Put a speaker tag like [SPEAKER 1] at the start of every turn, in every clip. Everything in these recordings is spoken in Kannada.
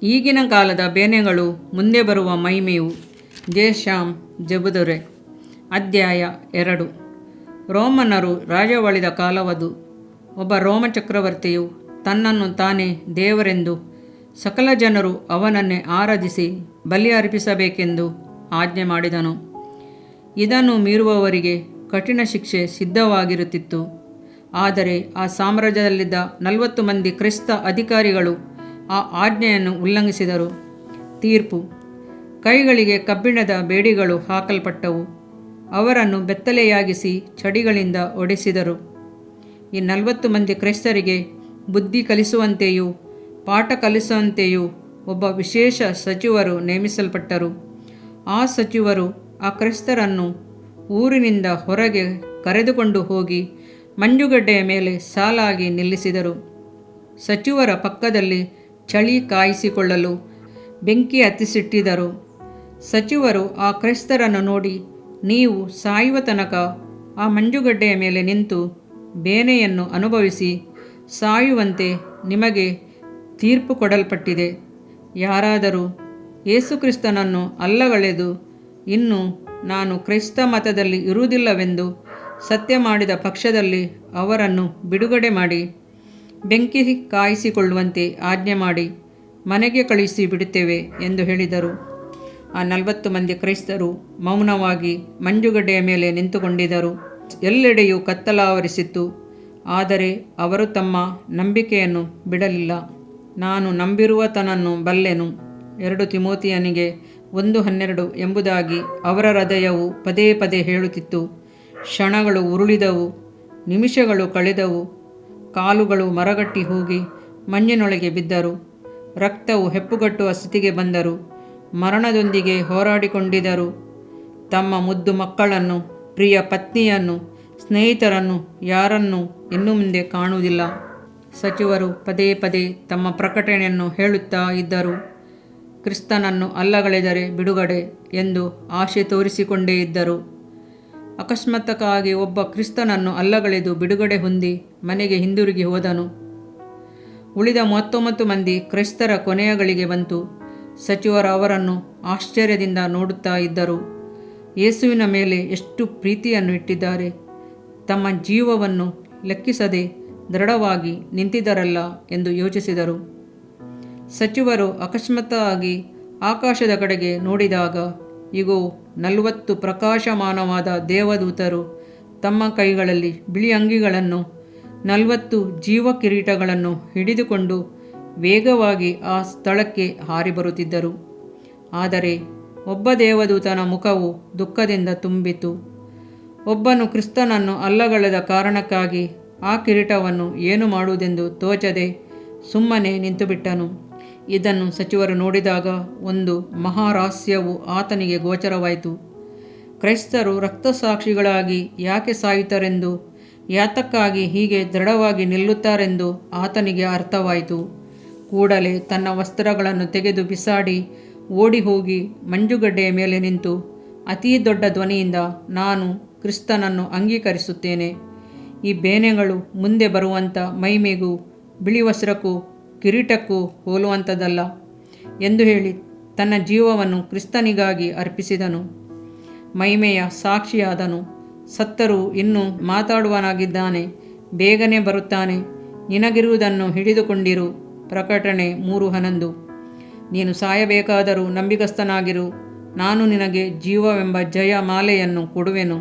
[SPEAKER 1] ಈಗಿನ ಕಾಲದ ಬೇನೆಗಳು, ಮುಂದೆ ಬರುವ ಮಹಿಮೆಯು. ಜೆ. ಶ್ಯಾಮ್ ಜಬುದೊರೆ. ಅಧ್ಯಾಯ 2. ರೋಮನ್ನರು ರಾಜ್ಯವಾಳಿದ ಕಾಲವದು. ಒಬ್ಬ ರೋಮ ಚಕ್ರವರ್ತಿಯು ತನ್ನನ್ನು ತಾನೇ ದೇವರೆಂದು ಸಕಲ ಜನರು ಅವನನ್ನೇ ಆರಾಧಿಸಿ ಬಲಿ ಅರ್ಪಿಸಬೇಕೆಂದು ಆಜ್ಞೆ ಮಾಡಿದನು. ಇದನ್ನು ಮೀರುವವರಿಗೆ ಕಠಿಣ ಶಿಕ್ಷೆ ಸಿದ್ಧವಾಗಿರುತ್ತಿತ್ತು. ಆದರೆ ಆ ಸಾಮ್ರಾಜ್ಯದಲ್ಲಿದ್ದ 40 ಮಂದಿ ಕ್ರೈಸ್ತ ಅಧಿಕಾರಿಗಳು ಆ ಆಜ್ಞೆಯನ್ನು ಉಲ್ಲಂಘಿಸಿದರು. ತೀರ್ಪು: ಕೈಗಳಿಗೆ ಕಬ್ಬಿಣದ ಬೇಡಿಗಳು ಹಾಕಲ್ಪಟ್ಟವು. ಅವರನ್ನು ಬೆತ್ತಲೆಯಾಗಿಸಿ ಚಡಿಗಳಿಂದ ಹೊಡೆಸಿದರು. ಈ 40 ಮಂದಿ ಕ್ರೈಸ್ತರಿಗೆ ಬುದ್ಧಿ ಕಲಿಸುವಂತೆಯೂ ಪಾಠ ಕಲಿಸುವಂತೆಯೂ ಒಬ್ಬ ವಿಶೇಷ ಸಚಿವರು ನೇಮಿಸಲ್ಪಟ್ಟರು. ಆ ಸಚಿವರು ಆ ಕ್ರೈಸ್ತರನ್ನು ಊರಿನಿಂದ ಹೊರಗೆ ಕರೆದುಕೊಂಡು ಹೋಗಿ ಮಂಜುಗಡ್ಡೆಯ ಮೇಲೆ ಸಾಲಾಗಿ ನಿಲ್ಲಿಸಿದರು. ಸಚಿವರ ಪಕ್ಕದಲ್ಲಿ ಚಳಿ ಕಾಯಿಸಿಕೊಳ್ಳಲು ಬೆಂಕಿ ಹತ್ತಿಸಿಟ್ಟಿದ್ದರು. ಸಚಿವರು ಆ ಕ್ರೈಸ್ತರನ್ನು ನೋಡಿ, ನೀವು ಸಾಯುವ ತನಕ ಆ ಮಂಜುಗಡ್ಡೆಯ ಮೇಲೆ ನಿಂತು ಬೇನೆಯನ್ನು ಅನುಭವಿಸಿ ಸಾಯುವಂತೆ ನಿಮಗೆ ತೀರ್ಪು ಕೊಡಲ್ಪಟ್ಟಿದೆ. ಯಾರಾದರೂ ಯೇಸುಕ್ರಿಸ್ತನನ್ನು ಅಲ್ಲಗಳೆದು ಇನ್ನು ನಾನು ಕ್ರೈಸ್ತ ಮತದಲ್ಲಿ ಇರುವುದಿಲ್ಲವೆಂದು ಸತ್ಯ ಮಾಡಿದ ಪಕ್ಷದಲ್ಲಿ ಅವರನ್ನು ಬಿಡುಗಡೆ ಮಾಡಿ ಬೆಂಕಿ ಕಾಯಿಸಿಕೊಳ್ಳುವಂತೆ ಆಜ್ಞೆ ಮಾಡಿ ಮನೆಗೆ ಕಳುಹಿಸಿ ಬಿಡುತ್ತೇವೆ ಎಂದು ಹೇಳಿದರು. ಆ 40 ಮಂದಿ ಕ್ರೈಸ್ತರು ಮೌನವಾಗಿ ಮಂಜುಗಡ್ಡೆಯ ಮೇಲೆ ನಿಂತುಕೊಂಡಿದ್ದರು. ಎಲ್ಲೆಡೆಯೂ ಕತ್ತಲಾವರಿಸಿತ್ತು. ಆದರೆ ಅವರು ತಮ್ಮ ನಂಬಿಕೆಯನ್ನು ಬಿಡಲಿಲ್ಲ. ನಾನು ನಂಬಿರುವಾತನನ್ನು ಬಲ್ಲೆನು. 2 ತಿಮೋಥಿಯನಿಗೆ 1:12 ಎಂಬುದಾಗಿ ಅವರ ಹೃದಯವು ಪದೇ ಪದೇ ಹೇಳುತ್ತಿತ್ತು. ಕ್ಷಣಗಳು ಉರುಳಿದವು, ನಿಮಿಷಗಳು ಕಳೆದವು. ಕಾಲುಗಳು ಮರಗಟ್ಟಿ ಹೋಗಿ ಮಂಜಿನೊಳಗೆ ಬಿದ್ದರು. ರಕ್ತವು ಹೆಪ್ಪುಗಟ್ಟುವ ಸ್ಥಿತಿಗೆ ಬಂದರು. ಮರಣದೊಂದಿಗೆ ಹೋರಾಡಿಕೊಂಡಿದ್ದರು. ತಮ್ಮ ಮುದ್ದು ಮಕ್ಕಳನ್ನು, ಪ್ರಿಯ ಪತ್ನಿಯನ್ನು, ಸ್ನೇಹಿತರನ್ನು ಯಾರನ್ನೂ ಇನ್ನು ಮುಂದೆ ಕಾಣುವುದಿಲ್ಲ. ಸಚಿವರು ಪದೇ ಪದೇ ತಮ್ಮ ಪ್ರಕಟಣೆಯನ್ನು ಹೇಳುತ್ತಾ ಇದ್ದರು. ಕ್ರಿಸ್ತನನ್ನು ಅಲ್ಲಗಳೆದರೆ ಬಿಡುಗಡೆ ಎಂದು ಆಶೆ ತೋರಿಸಿಕೊಂಡೇ ಇದ್ದರು. ಅಕಸ್ಮಾತ್ತಾಗಿ ಒಬ್ಬ ಕ್ರಿಸ್ತನನ್ನು ಅಲ್ಲಗಳೆದು ಬಿಡುಗಡೆ ಹೊಂದಿ ಮನೆಗೆ ಹಿಂದಿರುಗಿ ಹೋದನು. ಉಳಿದ 39 ಮಂದಿ ಕ್ರೈಸ್ತರ ಕೊನೆಯ ಗಳಿಗೆ ಬಂತು. ಸಚಿವರು ಅವರನ್ನು ಆಶ್ಚರ್ಯದಿಂದ ನೋಡುತ್ತಾ ಇದ್ದರು. ಯೇಸುವಿನ ಮೇಲೆ ಎಷ್ಟು ಪ್ರೀತಿಯನ್ನು ಇಟ್ಟಿದ್ದಾರೆ. ತಮ್ಮ ಜೀವವನ್ನು ಲೆಕ್ಕಿಸದೆ ದೃಢವಾಗಿ ನಿಂತಿದ್ದರಲ್ಲ ಎಂದು ಯೋಚಿಸಿದರು. ಸಚಿವರು ಅಕಸ್ಮಾತ್ತಾಗಿ ಆಕಾಶದ ಕಡೆಗೆ ನೋಡಿದಾಗ ಇಗೋ 40 ಪ್ರಕಾಶಮಾನವಾದ ದೇವದೂತರು ತಮ್ಮ ಕೈಗಳಲ್ಲಿ ಬಿಳಿ ಅಂಗಿಗಳನ್ನು 40 ಜೀವ ಕಿರೀಟಗಳನ್ನು ಹಿಡಿದುಕೊಂಡು ವೇಗವಾಗಿ ಆ ಸ್ಥಳಕ್ಕೆ ಹಾರಿ ಬರುತ್ತಿದ್ದರು. ಆದರೆ ಒಬ್ಬ ದೇವದೂತನ ಮುಖವು ದುಃಖದಿಂದ ತುಂಬಿತು. ಒಬ್ಬನು ಕ್ರಿಸ್ತನನ್ನು ಅಲ್ಲಗಳೆದ ಕಾರಣಕ್ಕಾಗಿ ಆ ಕಿರೀಟವನ್ನು ಏನು ಮಾಡುವುದೆಂದು ತೋಚದೆ ಸುಮ್ಮನೆ ನಿಂತುಬಿಟ್ಟನು. ಇದನ್ನು ಸಚಿವರು ನೋಡಿದಾಗ ಒಂದು ಮಹಾರಹಸ್ಯವು ಆತನಿಗೆ ಗೋಚರವಾಯಿತು. ಕ್ರೈಸ್ತರು ರಕ್ತಸಾಕ್ಷಿಗಳಾಗಿ ಯಾಕೆ ಸಾಯುತ್ತಾರೆಂದು, ಯಾತಕ್ಕಾಗಿ ಹೀಗೆ ದೃಢವಾಗಿ ನಿಲ್ಲುತ್ತಾರೆಂದು ಆತನಿಗೆ ಅರ್ಥವಾಯಿತು. ಕೂಡಲೇ ತನ್ನ ವಸ್ತ್ರಗಳನ್ನು ತೆಗೆದು ಬಿಸಾಡಿ ಓಡಿ ಹೋಗಿ ಮಂಜುಗಡ್ಡೆಯ ಮೇಲೆ ನಿಂತು ಅತೀ ದೊಡ್ಡ ಧ್ವನಿಯಿಂದ, ನಾನು ಕ್ರಿಸ್ತನನ್ನು ಅಂಗೀಕರಿಸುತ್ತೇನೆ. ಈ ಬೇನೆಗಳು ಮುಂದೆ ಬರುವಂಥ ಮಹಿಮೆಗೂ ಬಿಳಿ ವಸ್ತ್ರಕ್ಕೂ ಕಿರೀಟಕ್ಕೂ ಹೋಲುವಂಥದ್ದಲ್ಲ ಎಂದು ಹೇಳಿ ತನ್ನ ಜೀವವನ್ನು ಕ್ರಿಸ್ತನಿಗಾಗಿ ಅರ್ಪಿಸಿದನು. ಮಹಿಮೆಯ ಸಾಕ್ಷಿಯಾದನು. ಸತ್ತರೂ ಇನ್ನೂ ಮಾತಾಡುವನಾಗಿದ್ದಾನೆ. ಬೇಗನೆ ಬರುತ್ತಾನೆ. ನಿನಗಿರುವುದನ್ನು ಹಿಡಿದುಕೊಂಡಿರು. ಪ್ರಕಟಣೆ 3:11. ನೀನು ಸಾಯಬೇಕಾದರೂ ನಂಬಿಗಸ್ತನಾಗಿರು. ನಾನು ನಿನಗೆ ಜೀವವೆಂಬ ಜಯ ಮಾಲೆಯನ್ನು ಕೊಡುವೆನು.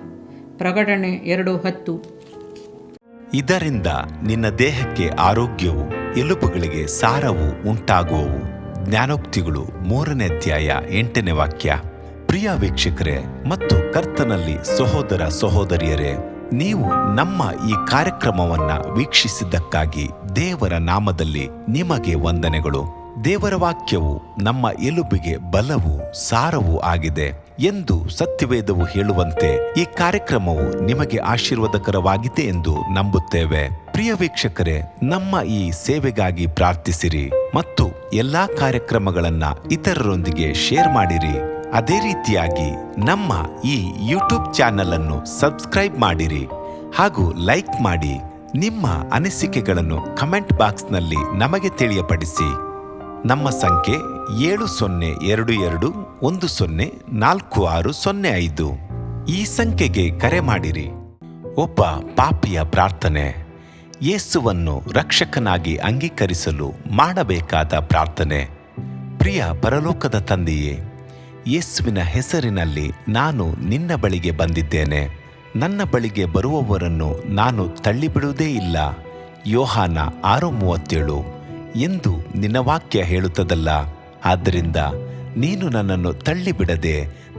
[SPEAKER 1] ಪ್ರಕಟಣೆ 2:10.
[SPEAKER 2] ಇದರಿಂದ ನಿನ್ನ ದೇಹಕ್ಕೆ ಆರೋಗ್ಯವು, ಎಲುಬುಗಳಿಗೆ ಸಾರವು ಉಂಟಾಗುವವು. ಜ್ಞಾನೋಕ್ತಿಗಳು 3ನೇ ಅಧ್ಯಾಯ 8ನೇ ವಾಕ್ಯ. ಪ್ರಿಯ ವೀಕ್ಷಕರೇ ಮತ್ತು ಕರ್ತನಲ್ಲಿ ಸಹೋದರ ಸಹೋದರಿಯರೇ, ನೀವು ನಮ್ಮ ಈ ಕಾರ್ಯಕ್ರಮವನ್ನ ವೀಕ್ಷಿಸಿದ್ದಕ್ಕಾಗಿ ದೇವರ ನಾಮದಲ್ಲಿ ನಿಮಗೆ ವಂದನೆಗಳು. ದೇವರ ವಾಕ್ಯವು ನಮ್ಮ ಎಲುಬಿಗೆ ಬಲವೂ ಸಾರವೂ ಆಗಿದೆ ಎಂದು ಸತ್ಯವೇದವು ಹೇಳುವಂತೆ ಈ ಕಾರ್ಯಕ್ರಮವು ನಿಮಗೆ ಆಶೀರ್ವಾದಕರವಾಗಿದೆ ಎಂದು ನಂಬುತ್ತೇವೆ. ಪ್ರಿಯ ವೀಕ್ಷಕರೇ, ನಮ್ಮ ಈ ಸೇವೆಗಾಗಿ ಪ್ರಾರ್ಥಿಸಿರಿ ಮತ್ತು ಎಲ್ಲಾ ಕಾರ್ಯಕ್ರಮಗಳನ್ನ ಇತರರೊಂದಿಗೆ ಶೇರ್ ಮಾಡಿರಿ. ಅದೇ ರೀತಿಯಾಗಿ ನಮ್ಮ ಈ ಯೂಟ್ಯೂಬ್ ಚಾನೆಲ್ ಅನ್ನು ಸಬ್ಸ್ಕ್ರೈಬ್ ಮಾಡಿರಿ ಹಾಗೂ ಲೈಕ್ ಮಾಡಿ. ನಿಮ್ಮ ಅನಿಸಿಕೆಗಳನ್ನು ಕಮೆಂಟ್ ಬಾಕ್ಸ್ನಲ್ಲಿ ನಮಗೆ ತಿಳಿಯಪಡಿಸಿ. ನಮ್ಮ ಸಂಖ್ಯೆ 7022104605. ಈ ಸಂಖ್ಯೆಗೆ ಕರೆ ಮಾಡಿರಿ. ಒಬ್ಬ ಪಾಪಿಯ ಪ್ರಾರ್ಥನೆ. ಯೇಸುವನ್ನು ರಕ್ಷಕನಾಗಿ ಅಂಗೀಕರಿಸಲು ಮಾಡಬೇಕಾದ ಪ್ರಾರ್ಥನೆ. ಪ್ರಿಯ ಪರಲೋಕದ ತಂದೆಯೇ, ಯೇಸುವಿನ ಹೆಸರಿನಲ್ಲಿ ನಾನು ನಿನ್ನ ಬಳಿಗೆ ಬಂದಿದ್ದೇನೆ. ನನ್ನ ಬಳಿಗೆ ಬರುವವರನ್ನು ನಾನು ತಳ್ಳಿಬಿಡುವುದೇ ಇಲ್ಲ. ಯೋಹಾನ 6:37 ಎಂದು ನಿನ್ನ ವಾಕ್ಯ ಹೇಳುತ್ತದಲ್ಲ. ಆದ್ದರಿಂದ ನೀನು ನನ್ನನ್ನು ತಳ್ಳಿಬಿಡದೆ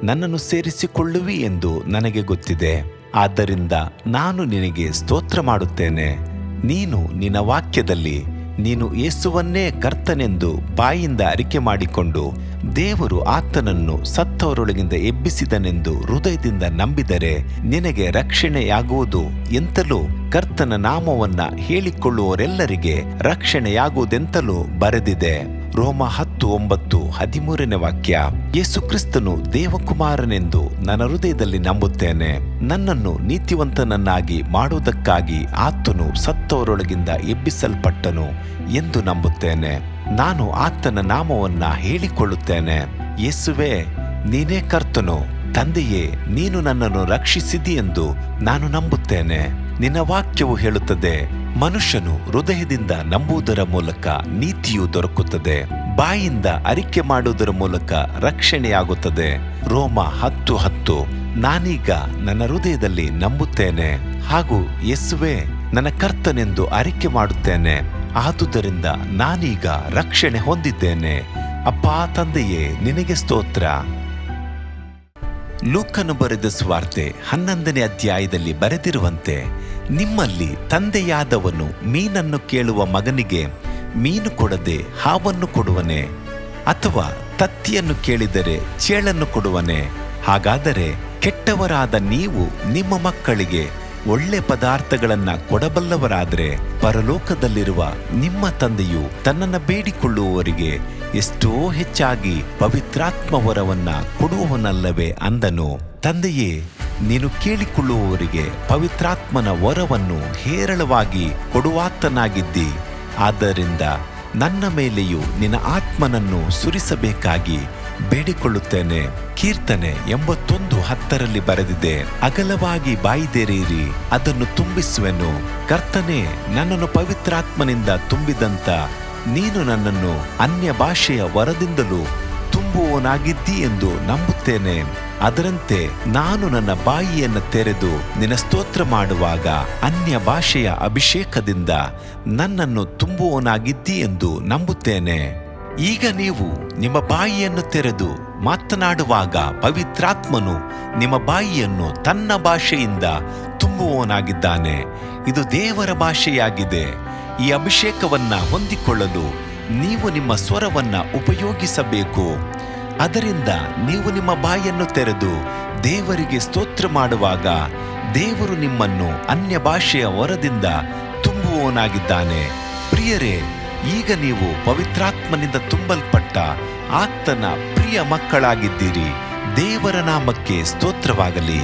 [SPEAKER 2] ನನ್ನನ್ನು ಸೇರಿಸಿಕೊಳ್ಳುವಿ ಎಂದು ನನಗೆ ಗೊತ್ತಿದೆ. ಆದ್ದರಿಂದ ನಾನು ನಿನಗೆ ಸ್ತೋತ್ರ ಮಾಡುತ್ತೇನೆ. ನೀನು ನಿನ್ನ ವಾಕ್ಯದಲ್ಲಿ ನೀನು ಯೇಸುವನ್ನೇ ಕರ್ತನೆಂದು ಬಾಯಿಂದ ಅರಿಕೆ ಮಾಡಿಕೊಂಡು ದೇವರು ಆತನನ್ನು ಸತ್ತವರೊಳಗಿಂದ ಎಬ್ಬಿಸಿದನೆಂದು ಹೃದಯದಿಂದ ನಂಬಿದರೆ ನಿನಗೆ ರಕ್ಷಣೆಯಾಗುವುದು ಎಂತಲೂ ಕರ್ತನ ನಾಮವನ್ನ ಹೇಳಿಕೊಳ್ಳುವವರೆಲ್ಲರಿಗೆ ರಕ್ಷಣೆಯಾಗುವುದೆಂತಲೂ ಬರೆದಿದೆ. ರೋಮ 10:9-13 ವಾಕ್ಯ. ಯೇಸು ಕ್ರಿಸ್ತನು ದೇವಕುಮಾರನೆಂದು ನನ್ನ ಹೃದಯದಲ್ಲಿ ನಂಬುತ್ತೇನೆ. ನನ್ನನ್ನು ನೀತಿವಂತನನ್ನಾಗಿ ಮಾಡುವುದಕ್ಕಾಗಿ ಆತನು ಸತ್ತವರೊಳಗಿಂದ ಎಬ್ಬಿಸಲ್ಪಟ್ಟನು ಎಂದು ನಂಬುತ್ತೇನೆ. ನಾನು ಆತನ ನಾಮವನ್ನ ಹೇಳಿಕೊಳ್ಳುತ್ತೇನೆ. ಯೇಸುವೇ, ನೀನೇ ಕರ್ತನು. ತಂದೆಯೇ, ನೀನು ನನ್ನನ್ನು ರಕ್ಷಿಸಿದಿ ಎಂದು ನಾನು ನಂಬುತ್ತೇನೆ. ನಿನ್ನ ವಾಕ್ಯವು ಹೇಳುತ್ತದೆ, ಮನುಷ್ಯನು ಹೃದಯದಿಂದ ನಂಬುವುದರ ಮೂಲಕ ನೀತಿಯು ದೊರಕುತ್ತದೆ, ಬಾಯಿಂದ ಅರಿಕೆ ಮಾಡುವುದರ ಮೂಲಕ ರಕ್ಷಣೆಯಾಗುತ್ತದೆ. ರೋಮ 10:10. ನಾನೀಗ ನನ್ನ ಹೃದಯದಲ್ಲಿ ನಂಬುತ್ತೇನೆ ಹಾಗೂ ಯೇಸುವೇ ನನ್ನ ಕರ್ತನೆಂದು ಅರಿಕೆ ಮಾಡುತ್ತೇನೆ. ಆದುದರಿಂದ ನಾನೀಗ ರಕ್ಷಣೆ ಹೊಂದಿದ್ದೇನೆ. ಅಪ್ಪಾ ತಂದೆಯೇ, ನಿನಗೆ ಸ್ತೋತ್ರ. ಲೂಕನು ಬರೆದ ಸುವಾರ್ತೆ 11ನೇ ಅಧ್ಯಾಯದಲ್ಲಿ ಬರೆದಿರುವಂತೆ, ನಿಮ್ಮಲ್ಲಿ ತಂದೆಯಾದವನು ಮೀನನ್ನು ಕೇಳುವ ಮಗನಿಗೆ ಮೀನು ಕೊಡದೆ ಹಾವನ್ನು ಕೊಡುವನೆ? ಅಥವಾ ತತ್ತಿಯನ್ನು ಕೇಳಿದರೆ ಚೇಳನ್ನು ಕೊಡುವನೆ? ಹಾಗಾದರೆ ಕೆಟ್ಟವರಾದ ನೀವು ನಿಮ್ಮ ಮಕ್ಕಳಿಗೆ ಒಳ್ಳೆ ಪದಾರ್ಥಗಳನ್ನ ಕೊಡಬಲ್ಲವರಾದರೆ ಪರಲೋಕದಲ್ಲಿರುವ ನಿಮ್ಮ ತಂದೆಯು ತನ್ನನ್ನು ಬೇಡಿಕೊಳ್ಳುವವರಿಗೆ ಎಷ್ಟೋ ಹೆಚ್ಚಾಗಿ ಪವಿತ್ರಾತ್ಮ ವರವನ್ನ ಕೊಡುವವನಲ್ಲವೇ ಅಂದನು. ತಂದೆಯೇ, ನೀನು ಕೇಳಿಕೊಳ್ಳುವವರಿಗೆ ಪವಿತ್ರಾತ್ಮನ ವರವನ್ನು ಹೇರಳವಾಗಿ ಕೊಡುವಾತನಾಗಿದ್ದಿ. ಆದ್ದರಿಂದ ನನ್ನ ಮೇಲೆಯೂ ನಿನ್ನ ಆತ್ಮನನ್ನು ಸುರಿಸಬೇಕಾಗಿ ಬೇಡಿಕೊಳ್ಳುತ್ತೇನೆ. ಕೀರ್ತನೆ 81:10 ಬರೆದಿದೆ, ಅಗಲವಾಗಿ ಬಾಯಿದೆರೆಯಿರಿ, ಅದನ್ನು ತುಂಬಿಸುವೆನು. ಕರ್ತನೇ, ನನ್ನನ್ನು ಪವಿತ್ರಾತ್ಮನಿಂದ ತುಂಬಿದಂತ ನೀನು ನನ್ನನ್ನು ಅನ್ಯ ಭಾಷೆಯ ವರದಿಂದಲೂ ತುಂಬುವವನಾಗಿದ್ದಿ ಎಂದು ನಂಬುತ್ತೇನೆ. ಅದರಂತೆ ನಾನು ನನ್ನ ಬಾಯಿಯನ್ನು ತೆರೆದು ನಿನ್ನ ಸ್ತೋತ್ರ ಮಾಡುವಾಗ ಅನ್ಯ ಭಾಷೆಯ ಅಭಿಷೇಕದಿಂದ ನನ್ನನ್ನು ತುಂಬುವವನಾಗಿದ್ದಿ ಎಂದು ನಂಬುತ್ತೇನೆ. ಈಗ ನೀವು ನಿಮ್ಮ ಬಾಯಿಯನ್ನು ತೆರೆದು ಮಾತನಾಡುವಾಗ ಪವಿತ್ರಾತ್ಮನು ನಿಮ್ಮ ಬಾಯಿಯನ್ನು ತನ್ನ ಭಾಷೆಯಿಂದ ತುಂಬುವವನಾಗಿದ್ದಾನೆ. ಇದು ದೇವರ ಭಾಷೆಯಾಗಿದೆ. ಈ ಅಭಿಷೇಕವನ್ನ ಹೊಂದಿಕೊಳ್ಳಲು ನೀವು ನಿಮ್ಮ ಸ್ವರವನ್ನ ಉಪಯೋಗಿಸಬೇಕು. ಅದರಿಂದ ನೀವು ನಿಮ್ಮ ಬಾಯನ್ನು ತೆರೆದು ದೇವರಿಗೆ ಸ್ತೋತ್ರ ಮಾಡುವಾಗ ದೇವರು ನಿಮ್ಮನ್ನು ಅನ್ಯ ಭಾಷೆಯ ವರದಿಂದ ತುಂಬುವವನಾಗಿದ್ದಾನೆ. ಪ್ರಿಯರೇ, ಈಗ ನೀವು ಪವಿತ್ರಾತ್ಮನಿಂದ ತುಂಬಲ್ಪಟ್ಟ ಆತನ ಪ್ರಿಯ ಮಕ್ಕಳಾಗಿದ್ದೀರಿ. ದೇವರ ನಾಮಕ್ಕೆ ಸ್ತೋತ್ರವಾಗಲಿ.